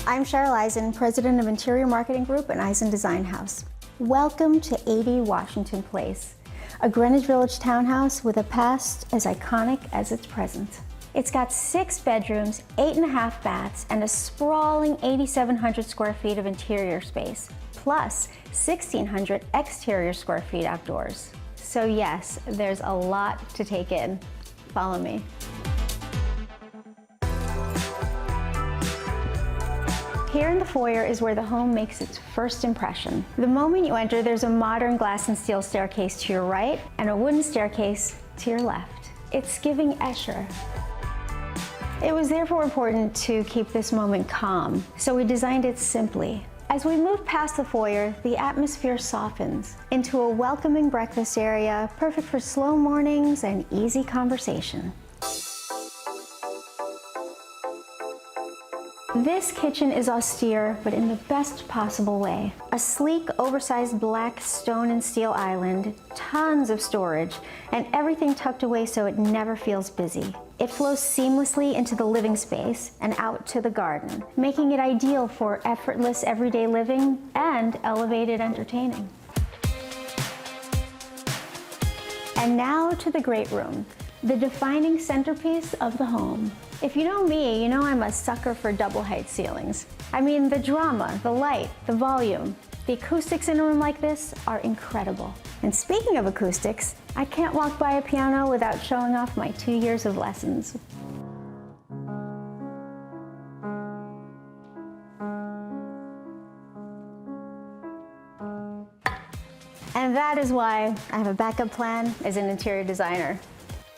I'm Cheryl Eisen, President of Interior Marketing Group and Eisen Design House. Welcome to 80 Washington Place, a Greenwich Village townhouse with a past as iconic as its present. It's got 6 bedrooms, 8.5 baths, and a sprawling 8,700 square feet of interior space, plus 1,600 exterior square feet outdoors. So yes, there's a lot to take in. Follow me. Here in the foyer is where the home makes its first impression. The moment you enter, there's a modern glass and steel staircase to your right and a wooden staircase to your left. It's giving Escher. It was therefore important to keep this moment calm, so we designed it simply. As we move past the foyer, the atmosphere softens into a welcoming breakfast area, perfect for slow mornings and easy conversation. This kitchen is austere, but in the best possible way. A sleek, oversized black stone and steel island, tons of storage, and everything tucked away so it never feels busy. It flows seamlessly into the living space and out to the garden, making it ideal for effortless everyday living and elevated entertaining. And now to the great room, the defining centerpiece of the home. If you know me, you know I'm a sucker for double height ceilings. I mean, the drama, the light, the volume. The acoustics in a room like this are incredible. And speaking of acoustics, I can't walk by a piano without showing off my 2 years of lessons. And that is why I have a backup plan as an interior designer.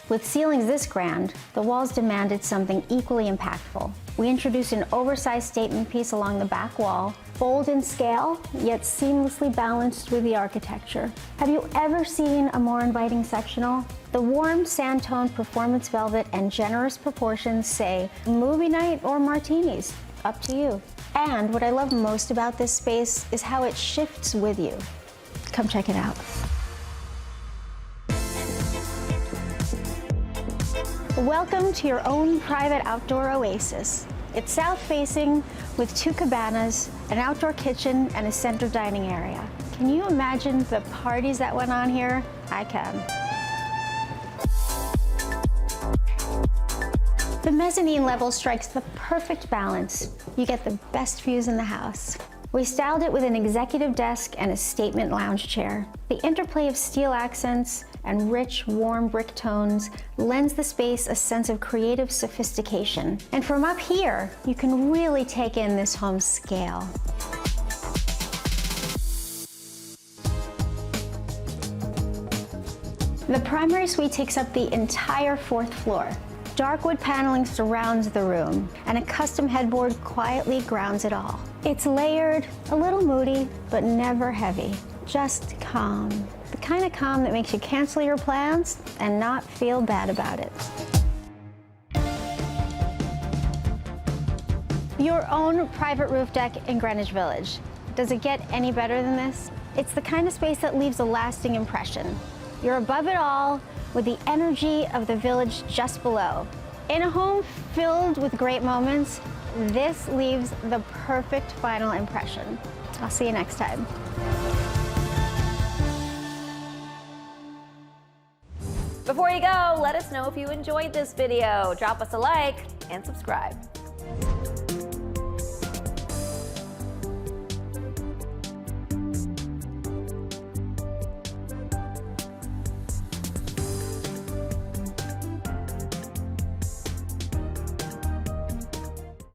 With ceilings this grand, the walls demanded something equally impactful. We introduced an oversized statement piece along the back wall, bold in scale, yet seamlessly balanced with the architecture. Have you ever seen a more inviting sectional? The warm sand tone performance velvet and generous proportions say movie night or martinis, up to you. And what I love most about this space is how it shifts with you. Come check it out. Welcome to your own private outdoor oasis. It's south-facing with 2 cabanas, an outdoor kitchen, and a center dining area. Can you imagine the parties that went on here? I can. The mezzanine level strikes the perfect balance. You get the best views in the house. We styled it with an executive desk and a statement lounge chair. The interplay of steel accents and rich, warm brick tones lends the space a sense of creative sophistication. And from up here, you can really take in this home's scale. The primary suite takes up the entire 4th floor. Dark wood paneling surrounds the room, and a custom headboard quietly grounds it all. It's layered, a little moody, but never heavy. Just calm. The kind of calm that makes you cancel your plans and not feel bad about it. Your own private roof deck in Greenwich Village. Does it get any better than this? It's the kind of space that leaves a lasting impression. You're above it all, with the energy of the village just below. In a home filled with great moments, this leaves the perfect final impression. I'll see you next time. Before you go, let us know if you enjoyed this video. Drop us a like and subscribe.